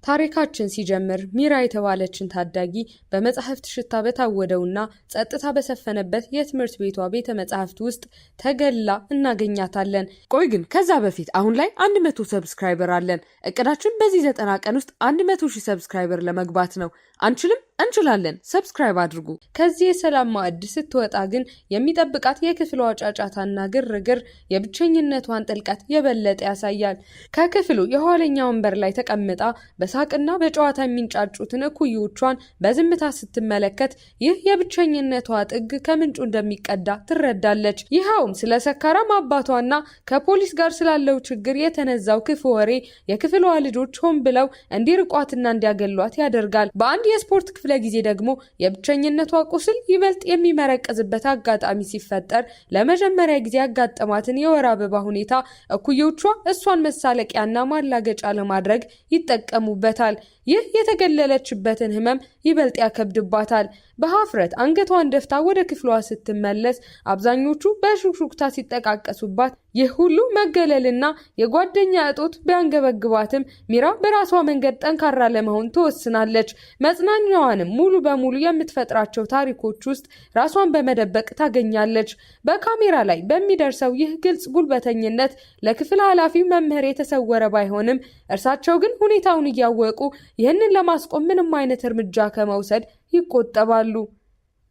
ታሪካችን ሲጀምር ሚራ የተባለችን ታዳጊ በመጽሐፍት ሽታ በታወደውና ጸጥታ በሰፈነበት የትምህርት ቤቷ ቤተ መጽሐፍት ውስጥ ተገላ እናገኛታለን። ቆይ ግን ከዛ በፊት አሁን ላይ 100 ሰብስክራይበር አለን። እቅዳችን በዚህ 90 ቀን ውስጥ 100,000 ሰብስክራይበር ለመግባት ነው። አንችልም? እንችላለን። ሰብስክራይብ አድርጉ። ከዚህ የሰላም ማዕድ ስትወጣ ግን የሚጠብቃት የክፍሏ ጫጫታና ግርግር የብቸኝነቷን ጥልቀት የበለጠ ያሳያል። ከክፍሉ የኋለኛ ወንበር ላይ ተቀምጣ በሳቅና በጨዋታ የሚንጫጩትን እኩዮቿን በዝምታ ስትመለከት ይህ የብቸኝነቷ ጥግ ከምንጩ እንደሚቀዳ ትረዳለች። ይኸውም ስለ ሰካራም አባቷና ከፖሊስ ጋር ስላለው ችግር የተነዛው ክፉ ወሬ የክፍሏ ልጆች ሆን ብለው እንዲርቋትና እንዲያገሏት ያደርጋል። በአንድ የስፖርት ክፍለ ጊዜ ደግሞ የብቸኝነቷ ቁስል ይበልጥ የሚመረቀዝበት አጋጣሚ ሲፈጠር ለመጀመሪያ ጊዜ ያጋጠማትን የወር አበባ ሁኔታ እኩዮቿ እሷን መሳለቂያና ማላገጫ ለማድረግ ይጠቀሙበታል። ይህ የተገለለችበትን ህመም ይበልጥ ያከብድባታል። በሀፍረት አንገቷን ደፍታ ወደ ክፍሏ ስትመለስ አብዛኞቹ በሹክሹክታ ሲጠቃቀሱባት ይህ ሁሉ መገለልና የጓደኛ እጦት ቢያንገበግባትም ሚራ በራሷ መንገድ ጠንካራ ለመሆን ትወስናለች። መጽናኛዋንም ሙሉ በሙሉ የምትፈጥራቸው ታሪኮች ውስጥ ራሷን በመደበቅ ታገኛለች። በካሜራ ላይ በሚደርሰው ይህ ግልጽ ጉልበተኝነት ለክፍል ኃላፊው መምህር የተሰወረ ባይሆንም እርሳቸው ግን ሁኔታውን እያወቁ ይህንን ለማስቆም ምንም አይነት እርምጃ ከመውሰድ ይቆጠባሉ።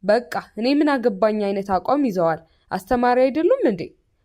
በቃ እኔ ምን አገባኝ አይነት አቋም ይዘዋል። አስተማሪ አይደሉም እንዴ?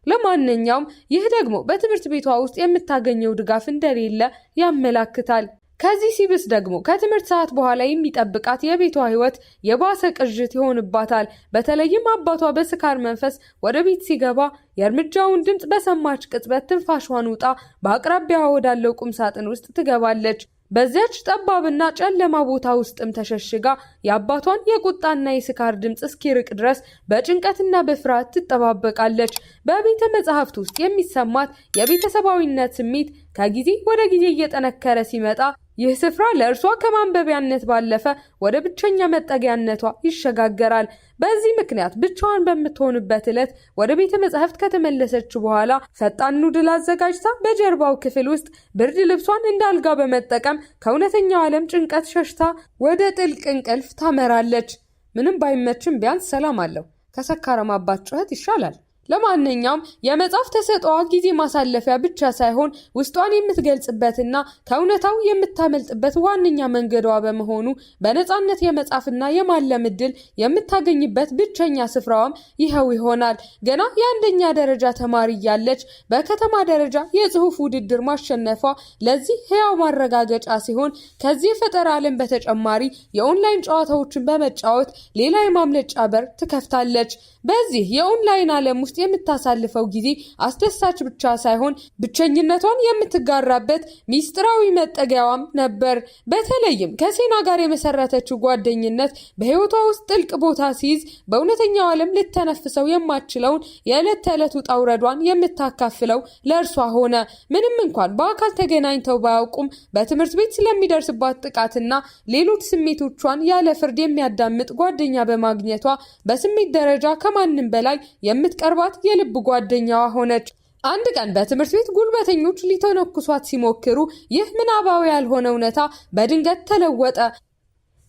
ለማንኛውም ይህ ደግሞ በትምህርት ቤቷ ውስጥ የምታገኘው ድጋፍ እንደሌለ ያመላክታል። ከዚህ ሲብስ ደግሞ ከትምህርት ሰዓት በኋላ የሚጠብቃት የቤቷ ህይወት የባሰ ቅዥት ይሆንባታል። በተለይም አባቷ በስካር መንፈስ ወደ ቤት ሲገባ የእርምጃውን ድምፅ በሰማች ቅጽበት ትንፋሿን ውጣ በአቅራቢያዋ ወዳለው ቁም ሳጥን ውስጥ ትገባለች። በዚያች ጠባብና ጨለማ ቦታ ውስጥም ተሸሽጋ የአባቷን የቁጣና የስካር ድምፅ እስኪርቅ ድረስ በጭንቀትና በፍርሃት ትጠባበቃለች። በቤተ መጽሐፍት ውስጥ የሚሰማት የቤተሰባዊነት ስሜት ከጊዜ ወደ ጊዜ እየጠነከረ ሲመጣ ይህ ስፍራ ለእርሷ ከማንበቢያነት ባለፈ ወደ ብቸኛ መጠጊያነቷ ይሸጋገራል። በዚህ ምክንያት ብቻዋን በምትሆንበት ዕለት ወደ ቤተ መጻሕፍት ከተመለሰች በኋላ ፈጣን ኑድል አዘጋጅታ በጀርባው ክፍል ውስጥ ብርድ ልብሷን እንደ አልጋ በመጠቀም ከእውነተኛው ዓለም ጭንቀት ሸሽታ ወደ ጥልቅ እንቅልፍ ታመራለች። ምንም ባይመችም ቢያንስ ሰላም አለው። ከሰካራም አባት ጩኸት ይሻላል። ለማንኛውም የመጽሐፍ ተሰጥኦዋ ጊዜ ማሳለፊያ ብቻ ሳይሆን ውስጧን የምትገልጽበትና ከእውነታው የምታመልጥበት ዋነኛ መንገዷ በመሆኑ በነፃነት የመጻፍና የማለም ዕድል የምታገኝበት ብቸኛ ስፍራዋም ይኸው ይሆናል። ገና የአንደኛ ደረጃ ተማሪ እያለች በከተማ ደረጃ የጽሑፍ ውድድር ማሸነፏ ለዚህ ሕያው ማረጋገጫ ሲሆን ከዚህ የፈጠራ ዓለም በተጨማሪ የኦንላይን ጨዋታዎችን በመጫወት ሌላ የማምለጫ በር ትከፍታለች። በዚህ የኦንላይን ዓለም ውስጥ የምታሳልፈው ጊዜ አስደሳች ብቻ ሳይሆን ብቸኝነቷን የምትጋራበት ሚስጥራዊ መጠጊያዋም ነበር። በተለይም ከሴና ጋር የመሰረተችው ጓደኝነት በሕይወቷ ውስጥ ጥልቅ ቦታ ሲይዝ በእውነተኛው ዓለም ልተነፍሰው የማትችለውን የዕለት ተዕለት ውጣ ውረዷን የምታካፍለው ለእርሷ ሆነ። ምንም እንኳን በአካል ተገናኝተው ባያውቁም በትምህርት ቤት ስለሚደርስባት ጥቃትና ሌሎች ስሜቶቿን ያለ ፍርድ የሚያዳምጥ ጓደኛ በማግኘቷ በስሜት ደረጃ ከማንም በላይ የምትቀርባት የልብ ጓደኛዋ ሆነች። አንድ ቀን በትምህርት ቤት ጉልበተኞች ሊተነኩሷት ሲሞክሩ ይህ ምናባዊ ያልሆነ እውነታ በድንገት ተለወጠ።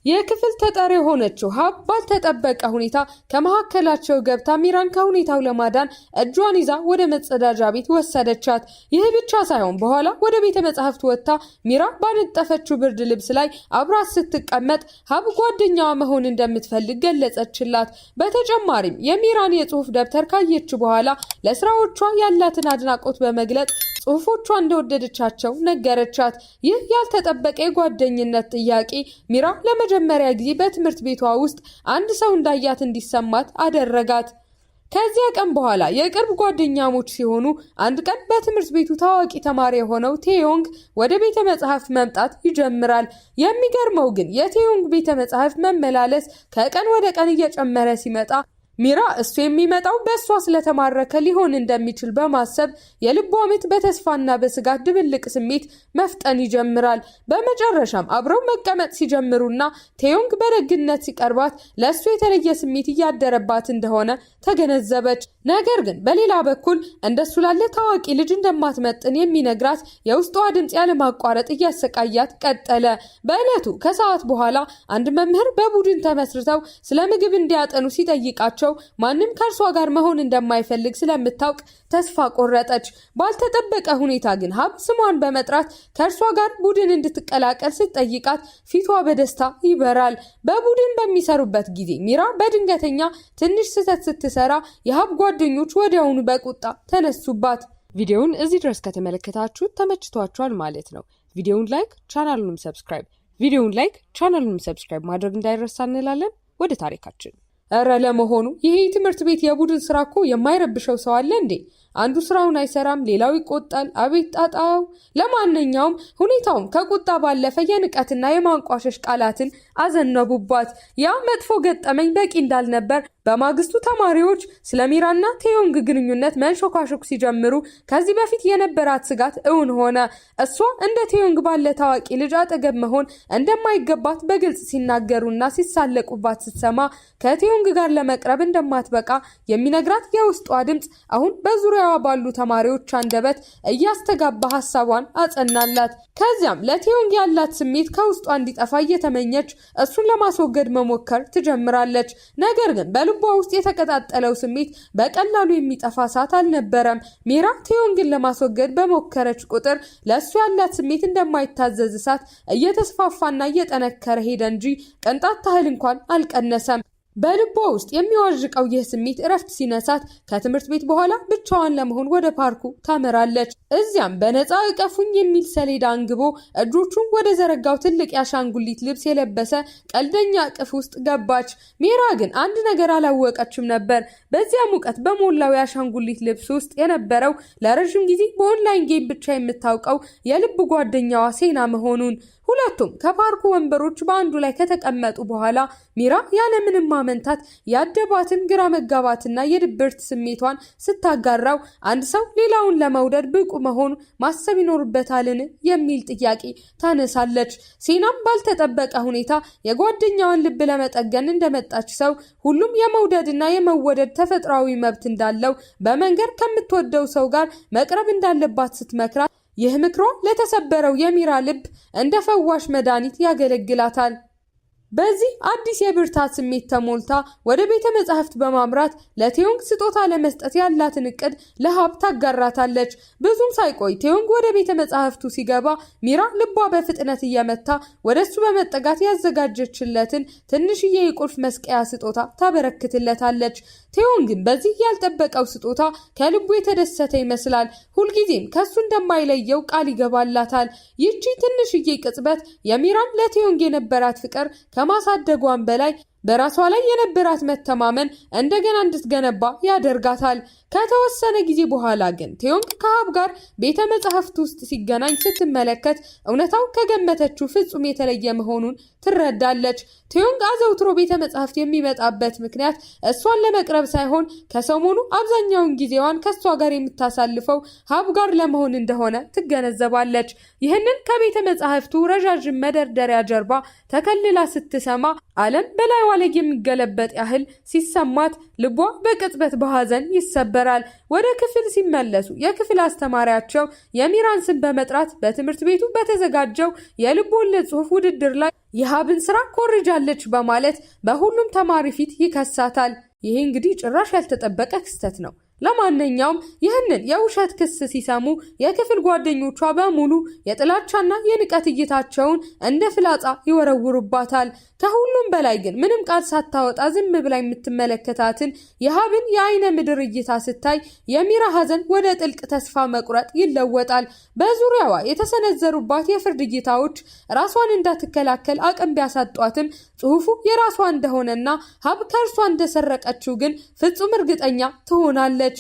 የክፍል ተጠሪ የሆነችው ሀብ ባልተጠበቀ ሁኔታ ከመካከላቸው ገብታ ሚራን ከሁኔታው ለማዳን እጇን ይዛ ወደ መጸዳጃ ቤት ወሰደቻት። ይህ ብቻ ሳይሆን በኋላ ወደ ቤተ መጻሕፍት ወጥታ ሚራ ባነጠፈችው ብርድ ልብስ ላይ አብራት ስትቀመጥ ሀብ ጓደኛዋ መሆን እንደምትፈልግ ገለጸችላት። በተጨማሪም የሚራን የጽሑፍ ደብተር ካየች በኋላ ለስራዎቿ ያላትን አድናቆት በመግለጽ ጽሑፎቿ እንደወደደቻቸው ነገረቻት። ይህ ያልተጠበቀ የጓደኝነት ጥያቄ ሚራ ለመጀመሪያ ጊዜ በትምህርት ቤቷ ውስጥ አንድ ሰው እንዳያት እንዲሰማት አደረጋት። ከዚያ ቀን በኋላ የቅርብ ጓደኛሞች ሲሆኑ አንድ ቀን በትምህርት ቤቱ ታዋቂ ተማሪ የሆነው ቴዮንግ ወደ ቤተ መጻሕፍት መምጣት ይጀምራል። የሚገርመው ግን የቴዮንግ ቤተ መጻሕፍት መመላለስ ከቀን ወደ ቀን እየጨመረ ሲመጣ ሚራ እሱ የሚመጣው በእሷ ስለተማረከ ሊሆን እንደሚችል በማሰብ የልቧ ምት በተስፋና በስጋት ድብልቅ ስሜት መፍጠን ይጀምራል። በመጨረሻም አብረው መቀመጥ ሲጀምሩና ቴዮንግ በደግነት ሲቀርባት ለእሱ የተለየ ስሜት እያደረባት እንደሆነ ተገነዘበች። ነገር ግን በሌላ በኩል እንደሱ ላለ ታዋቂ ልጅ እንደማትመጥን የሚነግራት የውስጧ ድምፅ ያለማቋረጥ እያሰቃያት ቀጠለ። በዕለቱ ከሰዓት በኋላ አንድ መምህር በቡድን ተመስርተው ስለ ምግብ እንዲያጠኑ ሲጠይቃቸው ማንም ከእርሷ ጋር መሆን እንደማይፈልግ ስለምታውቅ ተስፋ ቆረጠች። ባልተጠበቀ ሁኔታ ግን ሀብ ስሟን በመጥራት ከእርሷ ጋር ቡድን እንድትቀላቀል ስትጠይቃት ፊቷ በደስታ ይበራል። በቡድን በሚሰሩበት ጊዜ ሚራ በድንገተኛ ትንሽ ስህተት ስትሰራ የሀብ ጓደኞች ወዲያውኑ በቁጣ ተነሱባት። ቪዲዮውን እዚህ ድረስ ከተመለከታችሁ ተመችቷችኋል ማለት ነው። ቪዲዮውን ላይክ ቻናሉንም ሰብስክራይብ ማድረግ እንዳይረሳ እንላለን። ወደ ታሪካችን። እረ ለመሆኑ ይሄ ትምህርት ቤት የቡድን ስራ እኮ የማይረብሸው ሰው አለ እንዴ? አንዱ ስራውን አይሰራም፣ ሌላው ይቆጣል። አቤት ጣጣው! ለማንኛውም ሁኔታውም ከቁጣ ባለፈ የንቀትና የማንቋሸሽ ቃላትን አዘነቡባት። ያ መጥፎ ገጠመኝ በቂ እንዳልነበር በማግስቱ ተማሪዎች ስለ ሚራና ቴዮንግ ግንኙነት መንሾካሾክ ሲጀምሩ ከዚህ በፊት የነበራት ስጋት እውን ሆነ። እሷ እንደ ቴዮንግ ባለ ታዋቂ ልጅ አጠገብ መሆን እንደማይገባት በግልጽ ሲናገሩና ሲሳለቁባት ስትሰማ ከቴዮንግ ጋር ለመቅረብ እንደማትበቃ የሚነግራት የውስጧ ድምፅ አሁን በዙሪያዋ ባሉ ተማሪዎች አንደበት እያስተጋባ ሐሳቧን አጸናላት። ከዚያም ለቴዮንግ ያላት ስሜት ከውስጧ እንዲጠፋ እየተመኘች እሱን ለማስወገድ መሞከር ትጀምራለች። ነገር ግን በልቧ ውስጥ የተቀጣጠለው ስሜት በቀላሉ የሚጠፋ እሳት አልነበረም። ሚራ ቴዮንግን ለማስወገድ በሞከረች ቁጥር ለእሱ ያላት ስሜት እንደማይታዘዝ እሳት እየተስፋፋና እየጠነከረ ሄደ እንጂ ቅንጣት ታህል እንኳን አልቀነሰም። በልቧ ውስጥ የሚዋዥቀው ይህ ስሜት እረፍት ሲነሳት ከትምህርት ቤት በኋላ ብቻዋን ለመሆን ወደ ፓርኩ ታመራለች። እዚያም በነፃ እቀፉኝ የሚል ሰሌዳ አንግቦ እጆቹን ወደ ዘረጋው ትልቅ የአሻንጉሊት ልብስ የለበሰ ቀልደኛ እቅፍ ውስጥ ገባች። ሚራ ግን አንድ ነገር አላወቀችም ነበር። በዚያ ሙቀት በሞላው የአሻንጉሊት ልብስ ውስጥ የነበረው ለረዥም ጊዜ በኦንላይን ጌም ብቻ የምታውቀው የልብ ጓደኛዋ ሴና መሆኑን። ሁለቱም ከፓርኩ ወንበሮች በአንዱ ላይ ከተቀመጡ በኋላ ሚራ ያለምንም ማመንታት ያደባትን ግራ መጋባትና የድብርት ስሜቷን ስታጋራው አንድ ሰው ሌላውን ለመውደድ ብቁ መሆኑ ማሰብ ይኖርበታልን የሚል ጥያቄ ታነሳለች። ሴናም ባልተጠበቀ ሁኔታ የጓደኛዋን ልብ ለመጠገን እንደመጣች ሰው ሁሉም የመውደድና የመወደድ ተፈጥሯዊ መብት እንዳለው በመንገድ ከምትወደው ሰው ጋር መቅረብ እንዳለባት ስትመክራት ይህ ምክሯ ለተሰበረው የሚራ ልብ እንደ ፈዋሽ መድኃኒት ያገለግላታል። በዚህ አዲስ የብርታት ስሜት ተሞልታ ወደ ቤተ መጻሕፍት በማምራት ለቴዮንግ ስጦታ ለመስጠት ያላትን እቅድ ለሀብ ታጋራታለች። ብዙም ሳይቆይ ቴዮንግ ወደ ቤተ መጻሕፍቱ ሲገባ ሚራ ልቧ በፍጥነት እየመታ ወደሱ በመጠጋት ያዘጋጀችለትን ትንሽዬ የቁልፍ መስቀያ ስጦታ ታበረክትለታለች። ቴዮንግን በዚህ ያልጠበቀው ስጦታ ከልቡ የተደሰተ ይመስላል። ሁልጊዜም ከሱ እንደማይለየው ቃል ይገባላታል። ይህቺ ትንሽዬ ቅጽበት የሚራን ለቴዮንግ የነበራት ፍቅር ከማሳደጓን በላይ በራሷ ላይ የነበራት መተማመን እንደገና እንድትገነባ ያደርጋታል። ከተወሰነ ጊዜ በኋላ ግን ቴዮንግ ከሀብ ጋር ቤተ መጻሕፍት ውስጥ ሲገናኝ ስትመለከት እውነታው ከገመተችው ፍጹም የተለየ መሆኑን ትረዳለች። ቴዮንግ አዘውትሮ ቤተ መጻሕፍት የሚመጣበት ምክንያት እሷን ለመቅረብ ሳይሆን ከሰሞኑ አብዛኛውን ጊዜዋን ከሷ ጋር የምታሳልፈው ሀብ ጋር ለመሆን እንደሆነ ትገነዘባለች። ይህንን ከቤተ መጻሕፍቱ ረዣዥም መደርደሪያ ጀርባ ተከልላ ስትሰማ ዓለም በላይዋ ላይ የሚገለበጥ ያህል ሲሰማት ልቧ በቅጽበት በሐዘን ይሰበራል። ወደ ክፍል ሲመለሱ የክፍል አስተማሪያቸው የሚራን ስም በመጥራት በትምህርት ቤቱ በተዘጋጀው የልብ ወለድ ጽሑፍ ውድድር ላይ የሀብን ስራ ኮርጃለች በማለት በሁሉም ተማሪ ፊት ይከሳታል። ይሄ እንግዲህ ጭራሽ ያልተጠበቀ ክስተት ነው። ለማንኛውም ይህንን የውሸት ክስ ሲሰሙ የክፍል ጓደኞቿ በሙሉ የጥላቻና የንቀት እይታቸውን እንደ ፍላጻ ይወረውሩባታል። ከሁሉም በላይ ግን ምንም ቃል ሳታወጣ ዝም ብላ የምትመለከታትን የሀብን የአይነ ምድር እይታ ስታይ የሚራ ሐዘን ወደ ጥልቅ ተስፋ መቁረጥ ይለወጣል። በዙሪያዋ የተሰነዘሩባት የፍርድ እይታዎች ራሷን እንዳትከላከል አቅም ቢያሳጧትም ጽሑፉ የራሷ እንደሆነና ሀብ ከእርሷ እንደሰረቀችው ግን ፍጹም እርግጠኛ ትሆናለች።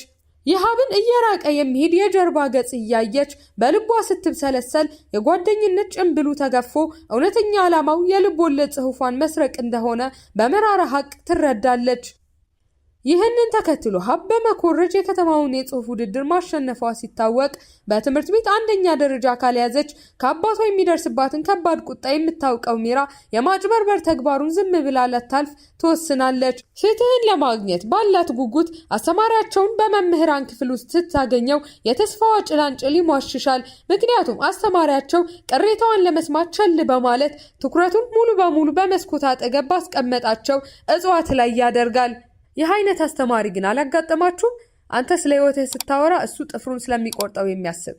የሀብን እየራቀ የሚሄድ የጀርባ ገጽ እያየች በልቧ ስትብሰለሰል የጓደኝነት ጭንብሉ ተገፎ እውነተኛ ዓላማው የልብ ወለድ ጽሑፏን መስረቅ እንደሆነ በመራራ ሀቅ ትረዳለች። ይህንን ተከትሎ ሀብ በመኮረጅ የከተማውን የጽሑፍ ውድድር ማሸነፏ ሲታወቅ በትምህርት ቤት አንደኛ ደረጃ ካልያዘች ከአባቷ የሚደርስባትን ከባድ ቁጣ የምታውቀው ሚራ የማጭበርበር ተግባሩን ዝም ብላ ልታልፍ ትወስናለች። ፍትህን ለማግኘት ባላት ጉጉት አስተማሪያቸውን በመምህራን ክፍል ውስጥ ስታገኘው የተስፋዋ ጭላንጭል ይሟሽሻል። ምክንያቱም አስተማሪያቸው ቅሬታዋን ለመስማት ቸል በማለት ትኩረቱን ሙሉ በሙሉ በመስኮት አጠገብ ባስቀመጣቸው እጽዋት ላይ ያደርጋል። ይህ አይነት አስተማሪ ግን አላጋጠማችሁም? አንተ ስለ ህይወትህ ስታወራ እሱ ጥፍሩን ስለሚቆርጠው የሚያስብ።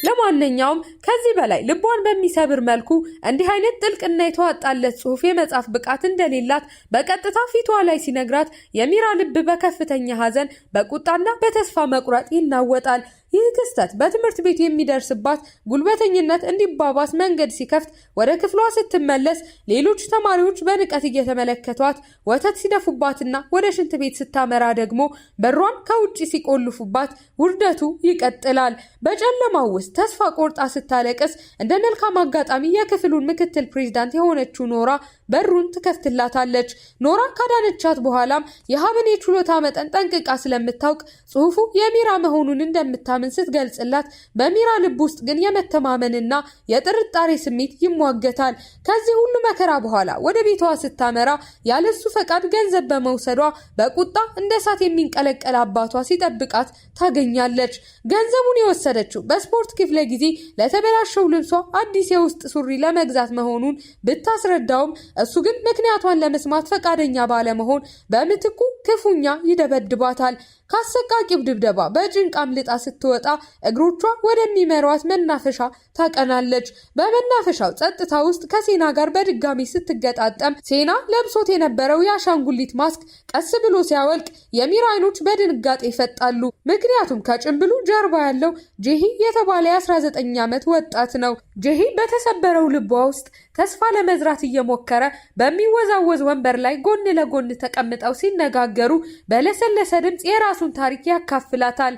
ለማንኛውም ከዚህ በላይ ልቧን በሚሰብር መልኩ እንዲህ አይነት ጥልቅና የተዋጣለት ጽሑፍ የመጻፍ ብቃት እንደሌላት በቀጥታ ፊቷ ላይ ሲነግራት የሚራ ልብ በከፍተኛ ሐዘን፣ በቁጣና በተስፋ መቁረጥ ይናወጣል። ይህ ክስተት በትምህርት ቤት የሚደርስባት ጉልበተኝነት እንዲባባስ መንገድ ሲከፍት ወደ ክፍሏ ስትመለስ ሌሎች ተማሪዎች በንቀት እየተመለከቷት ወተት ሲደፉባትና ወደ ሽንት ቤት ስታመራ ደግሞ በሯን ከውጭ ሲቆልፉባት ውርደቱ ይቀጥላል። በጨለማው ውስጥ ተስፋ ቆርጣ ስታለቅስ እንደ መልካም አጋጣሚ የክፍሉን ምክትል ፕሬዝዳንት የሆነችው ኖራ በሩን ትከፍትላታለች። ኖራ ካዳነቻት በኋላም የሀብን የችሎታ መጠን ጠንቅቃ ስለምታውቅ ጽሑፉ የሚራ መሆኑን እንደምታምን ስትገልጽላት በሚራ ልብ ውስጥ ግን የመተማመንና የጥርጣሬ ስሜት ይሟገታል። ከዚህ ሁሉ መከራ በኋላ ወደ ቤቷ ስታመራ ያለሱ ፈቃድ ገንዘብ በመውሰዷ በቁጣ እንደ እሳት የሚንቀለቀል አባቷ ሲጠብቃት ታገኛለች። ገንዘቡን የወሰደችው በስፖርት ክፍለ ጊዜ ለተበላሸው ልብሷ አዲስ የውስጥ ሱሪ ለመግዛት መሆኑን ብታስረዳውም እሱ ግን ምክንያቷን ለመስማት ፈቃደኛ ባለመሆን በምትኩ ክፉኛ ይደበድባታል። ካሰቃቂው ድብደባ በጭንቅ አምልጣ ስትወጣ እግሮቿ ወደሚመሯት መናፈሻ ታቀናለች። በመናፈሻው ጸጥታ ውስጥ ከሴና ጋር በድጋሚ ስትገጣጠም ሴና ለብሶት የነበረው የአሻንጉሊት ማስክ ቀስ ብሎ ሲያወልቅ የሚራ አይኖች በድንጋጤ ይፈጣሉ። ምክንያቱም ከጭንብሉ ጀርባ ያለው ጄሂ የተባለ የ19 ዓመት ወጣት ነው። ጄሂ በተሰበረው ልቧ ውስጥ ተስፋ ለመዝራት እየሞከረ በሚወዛወዝ ወንበር ላይ ጎን ለጎን ተቀምጠው ሲነጋገሩ በለሰለሰ ድምፅ የራሱን ታሪክ ያካፍላታል።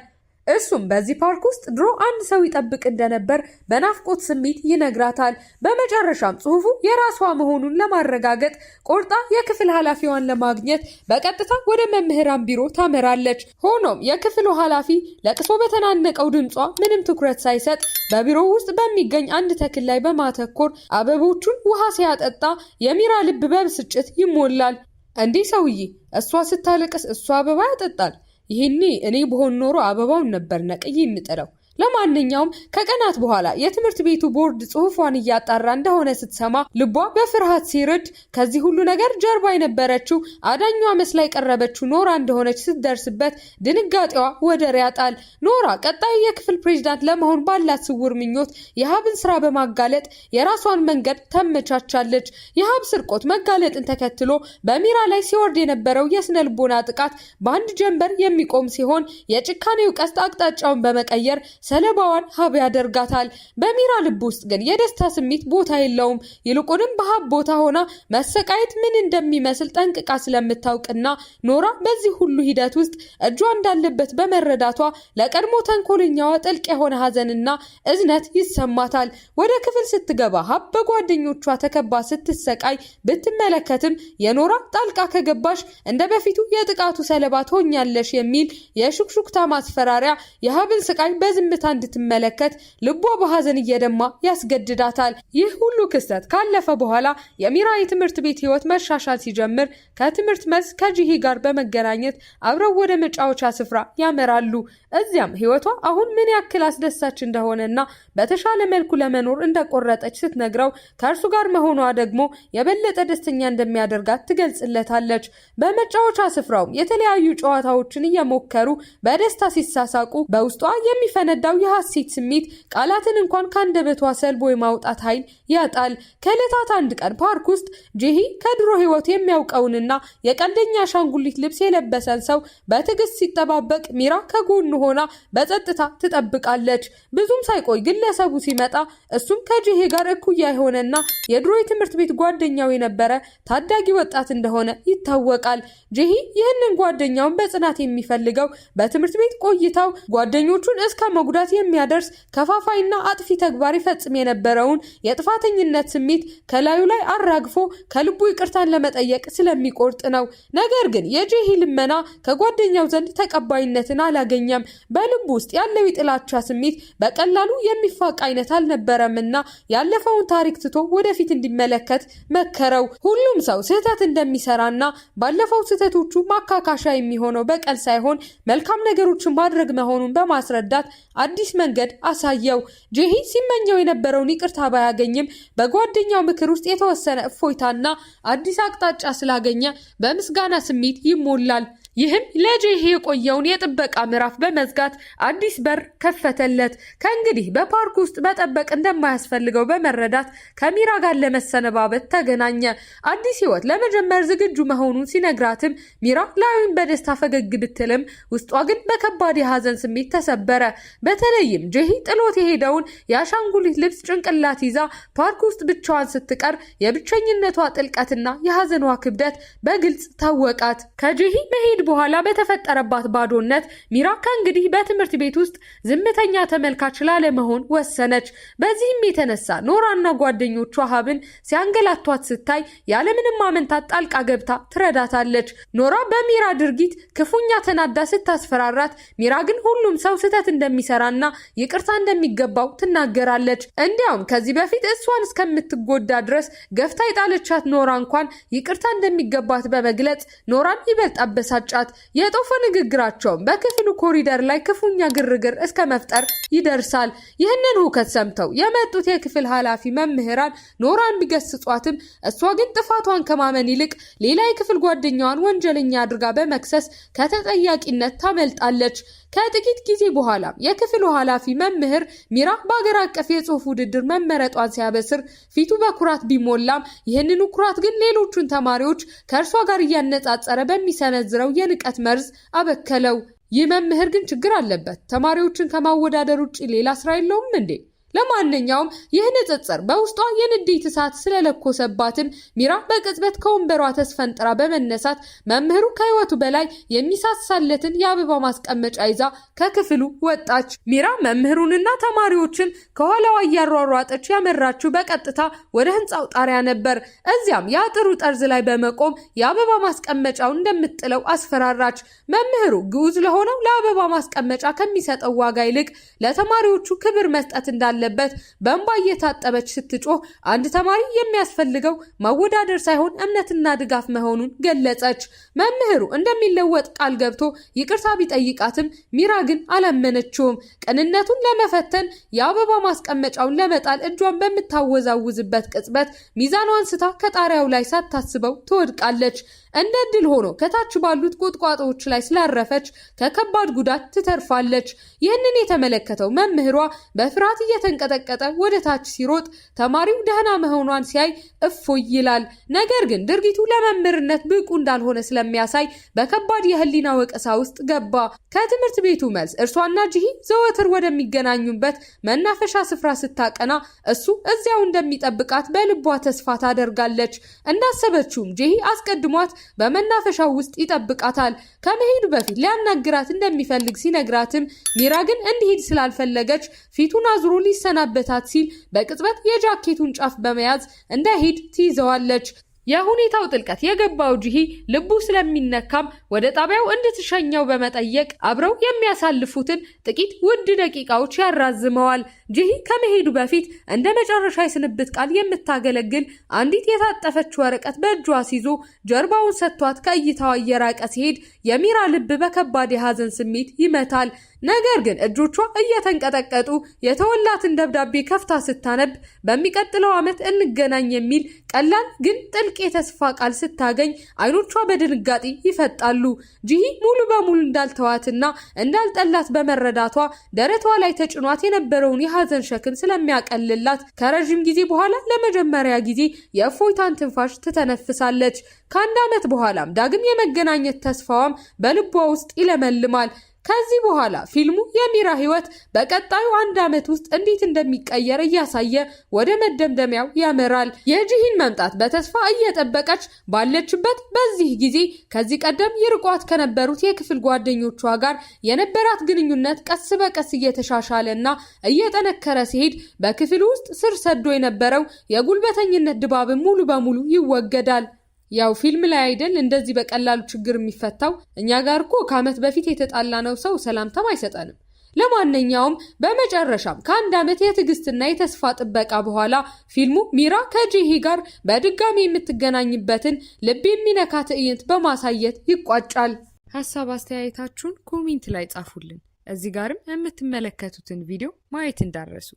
እሱም በዚህ ፓርክ ውስጥ ድሮ አንድ ሰው ይጠብቅ እንደነበር በናፍቆት ስሜት ይነግራታል። በመጨረሻም ጽሑፉ የራሷ መሆኑን ለማረጋገጥ ቆርጣ የክፍል ኃላፊዋን ለማግኘት በቀጥታ ወደ መምህራን ቢሮ ታመራለች። ሆኖም የክፍሉ ኃላፊ ለቅሶ በተናነቀው ድምጿ ምንም ትኩረት ሳይሰጥ በቢሮው ውስጥ በሚገኝ አንድ ተክል ላይ በማተኮር አበቦቹን ውሃ ሲያጠጣ የሚራ ልብ በብስጭት ይሞላል። እንዲህ ሰውዬ፣ እሷ ስታለቅስ እሷ አበባ ያጠጣል? ይህኔ እኔ በሆን ኖሮ አበባውን ነበር ነቅዬ የምጥለው። ለማንኛውም ከቀናት በኋላ የትምህርት ቤቱ ቦርድ ጽሑፏን እያጣራ እንደሆነ ስትሰማ ልቧ በፍርሃት ሲርድ ከዚህ ሁሉ ነገር ጀርባ የነበረችው አዳኟ መስላ የቀረበችው ኖራ እንደሆነች ስትደርስበት ድንጋጤዋ ወደር ያጣል። ኖራ ቀጣዩ የክፍል ፕሬዝዳንት ለመሆን ባላት ስውር ምኞት የሀብን ስራ በማጋለጥ የራሷን መንገድ ተመቻቻለች። የሀብ ስርቆት መጋለጥን ተከትሎ በሚራ ላይ ሲወርድ የነበረው የስነ ልቦና ጥቃት በአንድ ጀንበር የሚቆም ሲሆን የጭካኔው ቀስት አቅጣጫውን በመቀየር ሰለባዋን ሀብ ያደርጋታል። በሚራ ልብ ውስጥ ግን የደስታ ስሜት ቦታ የለውም። ይልቁንም በሀብ ቦታ ሆና መሰቃየት ምን እንደሚመስል ጠንቅቃ ስለምታውቅና ኖራ በዚህ ሁሉ ሂደት ውስጥ እጇ እንዳለበት በመረዳቷ ለቀድሞ ተንኮለኛዋ ጥልቅ የሆነ ሀዘንና እዝነት ይሰማታል። ወደ ክፍል ስትገባ ሀብ በጓደኞቿ ተከባ ስትሰቃይ ብትመለከትም የኖራ ጣልቃ ከገባሽ እንደ በፊቱ የጥቃቱ ሰለባ ትሆኛለሽ የሚል የሹክሹክታ ማስፈራሪያ የሀብን ስቃይ በዝምታ እንድትመለከት ልቧ በሐዘን እየደማ ያስገድዳታል። ይህ ሁሉ ክስተት ካለፈ በኋላ የሚራ የትምህርት ቤት ህይወት መሻሻል ሲጀምር ከትምህርት መልስ ከጂሂ ጋር በመገናኘት አብረው ወደ መጫወቻ ስፍራ ያመራሉ። እዚያም ህይወቷ አሁን ምን ያክል አስደሳች እንደሆነና በተሻለ መልኩ ለመኖር እንደቆረጠች ስትነግረው ከእርሱ ጋር መሆኗ ደግሞ የበለጠ ደስተኛ እንደሚያደርጋት ትገልጽለታለች። በመጫወቻ ስፍራውም የተለያዩ ጨዋታዎችን እየሞከሩ በደስታ ሲሳሳቁ በውስጧ የሚፈነዳው የሐሴት ስሜት ቃላትን እንኳን ከአንደበቷ ሰልቦ የማውጣት ኃይል ያጣል። ከዕለታት አንድ ቀን ፓርክ ውስጥ ጄሂ ከድሮ ህይወት የሚያውቀውንና የቀልደኛ አሻንጉሊት ልብስ የለበሰን ሰው በትዕግስት ሲጠባበቅ ሚራ ከጎኑ ሆና በጸጥታ ትጠብቃለች። ብዙም ሳይቆይ ግለሰቡ ሲመጣ እሱም ከጄሂ ጋር እኩያ የሆነና የድሮ የትምህርት ቤት ጓደኛው የነበረ ታዳጊ ወጣት እንደሆነ ይታወቃል። ጄሂ ይህንን ጓደኛውን በጽናት የሚፈልገው በትምህርት ቤት ቆይታው ጓደኞቹን እስከ መጉዳት ጉዳት የሚያደርስ ከፋፋይና አጥፊ ተግባር ይፈጽም የነበረውን የጥፋተኝነት ስሜት ከላዩ ላይ አራግፎ ከልቡ ይቅርታን ለመጠየቅ ስለሚቆርጥ ነው። ነገር ግን የጄሂ ልመና ከጓደኛው ዘንድ ተቀባይነትን አላገኘም። በልቡ ውስጥ ያለው የጥላቻ ስሜት በቀላሉ የሚፋቅ አይነት አልነበረምና ያለፈውን ታሪክ ትቶ ወደፊት እንዲመለከት መከረው። ሁሉም ሰው ስህተት እንደሚሰራና ባለፈው ስህተቶቹ ማካካሻ የሚሆነው በቀል ሳይሆን መልካም ነገሮችን ማድረግ መሆኑን በማስረዳት አዲስ መንገድ አሳየው። ጄሂ ሲመኘው የነበረውን ይቅርታ ባያገኝም በጓደኛው ምክር ውስጥ የተወሰነ እፎይታና አዲስ አቅጣጫ ስላገኘ በምስጋና ስሜት ይሞላል። ይህም ለጄሂ የቆየውን የጥበቃ ምዕራፍ በመዝጋት አዲስ በር ከፈተለት። ከእንግዲህ በፓርክ ውስጥ መጠበቅ እንደማያስፈልገው በመረዳት ከሚራ ጋር ለመሰነባበት ተገናኘ። አዲስ ህይወት ለመጀመር ዝግጁ መሆኑን ሲነግራትም ሚራ ላዩን በደስታ ፈገግ ብትልም ውስጧ ግን በከባድ የሀዘን ስሜት ተሰበረ። በተለይም ጄሂ ጥሎት የሄደውን የአሻንጉሊት ልብስ ጭንቅላት ይዛ ፓርክ ውስጥ ብቻዋን ስትቀር የብቸኝነቷ ጥልቀትና የሀዘኗ ክብደት በግልጽ ታወቃት። ከጄሂ መሄድ በኋላ በተፈጠረባት ባዶነት ሚራ ከእንግዲህ በትምህርት ቤት ውስጥ ዝምተኛ ተመልካች ላለመሆን ወሰነች። በዚህም የተነሳ ኖራና ጓደኞቿ ሀብን ሲያንገላቷት ስታይ ያለምንም ማመንታት ጣልቃ ገብታ ትረዳታለች። ኖራ በሚራ ድርጊት ክፉኛ ተናዳ ስታስፈራራት፣ ሚራ ግን ሁሉም ሰው ስህተት እንደሚሰራና ይቅርታ እንደሚገባው ትናገራለች። እንዲያውም ከዚህ በፊት እሷን እስከምትጎዳ ድረስ ገፍታ የጣለቻት ኖራ እንኳን ይቅርታ እንደሚገባት በመግለጽ ኖራን ይበልጥ አበሳጫት። የጦፈ ንግግራቸውም በክፍሉ ኮሪደር ላይ ክፉኛ ግርግር እስከ መፍጠር ይደርሳል። ይህንን ሁከት ሰምተው የመጡት የክፍል ኃላፊ መምህራን ኖራን ቢገስጿትም እሷ ግን ጥፋቷን ከማመን ይልቅ ሌላ የክፍል ጓደኛዋን ወንጀለኛ አድርጋ በመክሰስ ከተጠያቂነት ታመልጣለች። ከጥቂት ጊዜ በኋላ የክፍሉ ኃላፊ መምህር ሚራ በአገር አቀፍ የጽሑፍ ውድድር መመረጧን ሲያበስር ፊቱ በኩራት ቢሞላም ይህንኑ ኩራት ግን ሌሎቹን ተማሪዎች ከእርሷ ጋር እያነጻጸረ በሚሰነዝረው የንቀት መርዝ አበከለው። ይህ መምህር ግን ችግር አለበት። ተማሪዎችን ከማወዳደር ውጭ ሌላ ስራ የለውም እንዴ? ለማንኛውም ይህ ንጽጽር በውስጧ የንዴት እሳት ስለለኮሰባትም ሚራ በቅጽበት ከወንበሯ ተስፈንጥራ በመነሳት መምህሩ ከህይወቱ በላይ የሚሳሳለትን የአበባ ማስቀመጫ ይዛ ከክፍሉ ወጣች። ሚራ መምህሩንና ተማሪዎችን ከኋላዋ እያሯሯጠች ያመራችው በቀጥታ ወደ ህንፃው ጣሪያ ነበር። እዚያም የአጥሩ ጠርዝ ላይ በመቆም የአበባ ማስቀመጫውን እንደምትጥለው አስፈራራች። መምህሩ ግዑዝ ለሆነው ለአበባ ማስቀመጫ ከሚሰጠው ዋጋ ይልቅ ለተማሪዎቹ ክብር መስጠት እንዳለ በእንባ እየታጠበች ስትጮህ አንድ ተማሪ የሚያስፈልገው ማወዳደር ሳይሆን እምነትና ድጋፍ መሆኑን ገለጸች። መምህሩ እንደሚለወጥ ቃል ገብቶ ይቅርታ ቢጠይቃትም ሚራ ግን አላመነችውም። ቅንነቱን ለመፈተን የአበባ ማስቀመጫውን ለመጣል እጇን በምታወዛውዝበት ቅጽበት ሚዛኗን ስታ ከጣሪያው ላይ ሳታስበው ትወድቃለች። እንደ ድል ሆኖ ከታች ባሉት ቁጥቋጦዎች ላይ ስላረፈች ከከባድ ጉዳት ትተርፋለች። ይህንን የተመለከተው መምህሯ በፍርሃት እየተንቀጠቀጠ ወደ ታች ሲሮጥ ተማሪው ደህና መሆኗን ሲያይ እፎይ ይላል። ነገር ግን ድርጊቱ ለመምህርነት ብቁ እንዳልሆነ ስለሚያሳይ በከባድ የህሊና ወቀሳ ውስጥ ገባ። ከትምህርት ቤቱ መልስ እርሷና ጄሂ ዘወትር ወደሚገናኙበት መናፈሻ ስፍራ ስታቀና እሱ እዚያው እንደሚጠብቃት በልቧ ተስፋ ታደርጋለች። እንዳሰበችውም ጄሂ አስቀድሟት በመናፈሻው ውስጥ ይጠብቃታል። ከመሄዱ በፊት ሊያናግራት እንደሚፈልግ ሲነግራትም ሚራ ግን እንዲሄድ ስላልፈለገች ፊቱን አዙሮ ሊሰናበታት ሲል በቅጽበት የጃኬቱን ጫፍ በመያዝ እንዳይሄድ ትይዘዋለች። የሁኔታው ጥልቀት የገባው ጄሂ ልቡ ስለሚነካም ወደ ጣቢያው እንድትሸኘው በመጠየቅ አብረው የሚያሳልፉትን ጥቂት ውድ ደቂቃዎች ያራዝመዋል። ጄሂ ከመሄዱ በፊት እንደ መጨረሻ የስንብት ቃል የምታገለግል አንዲት የታጠፈች ወረቀት በእጇ ሲዞ ጀርባውን ሰጥቷት ከእይታዋ እየራቀ ሲሄድ የሚራ ልብ በከባድ የሀዘን ስሜት ይመታል። ነገር ግን እጆቿ እየተንቀጠቀጡ የተወላትን ደብዳቤ ከፍታ ስታነብ በሚቀጥለው ዓመት እንገናኝ የሚል ቀላል ግን ጥልቅ የተስፋ ቃል ስታገኝ አይኖቿ በድንጋጤ ይፈጣሉ። ጄሂ ሙሉ በሙሉ እንዳልተዋትና እንዳልጠላት በመረዳቷ ደረቷ ላይ ተጭኗት የነበረውን የሀዘን ሸክም ስለሚያቀልላት ከረዥም ጊዜ በኋላ ለመጀመሪያ ጊዜ የእፎይታን ትንፋሽ ትተነፍሳለች። ከአንድ ዓመት በኋላም ዳግም የመገናኘት ተስፋዋም በልቧ ውስጥ ይለመልማል። ከዚህ በኋላ ፊልሙ የሚራ ህይወት በቀጣዩ 1 ዓመት ውስጥ እንዴት እንደሚቀየር እያሳየ ወደ መደምደሚያው ያመራል። የጂሂን መምጣት በተስፋ እየጠበቀች ባለችበት በዚህ ጊዜ ከዚህ ቀደም ይርቋት ከነበሩት የክፍል ጓደኞቿ ጋር የነበራት ግንኙነት ቀስ በቀስ እየተሻሻለና እየጠነከረ ሲሄድ በክፍል ውስጥ ስር ሰዶ የነበረው የጉልበተኝነት ድባብ ሙሉ በሙሉ ይወገዳል። ያው ፊልም ላይ አይደል እንደዚህ በቀላሉ ችግር የሚፈታው? እኛ ጋር እኮ ከዓመት በፊት የተጣላነው ሰው ሰላምታም አይሰጠንም። ለማንኛውም በመጨረሻም ከ1 ዓመት የትዕግስትና የተስፋ ጥበቃ በኋላ ፊልሙ ሚራ ከጂሂ ጋር በድጋሚ የምትገናኝበትን ልብ የሚነካ ትዕይንት በማሳየት ይቋጫል። ሀሳብ አስተያየታችሁን ኮሜንት ላይ ጻፉልን። እዚህ ጋርም የምትመለከቱትን ቪዲዮ ማየት እንዳትረሱ።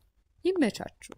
ይመቻችሁ።